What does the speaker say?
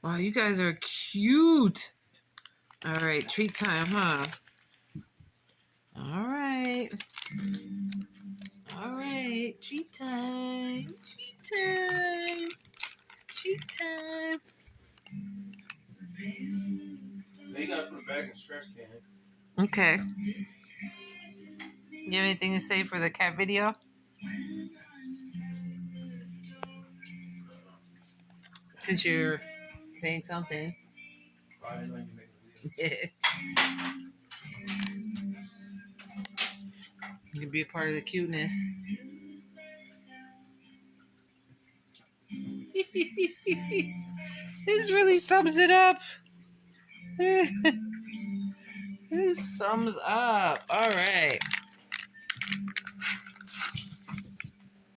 Wow, you guys are cute. All right, treat time, huh? All right. All right, treat time. Treat time. Treat time. Now you gotta put it back in the trash can. Okay. You have anything to say for the cat video? Since you're saying something. I didn't know you make a video. You can be a part of the cuteness. This really sums it up. This sums up. All right.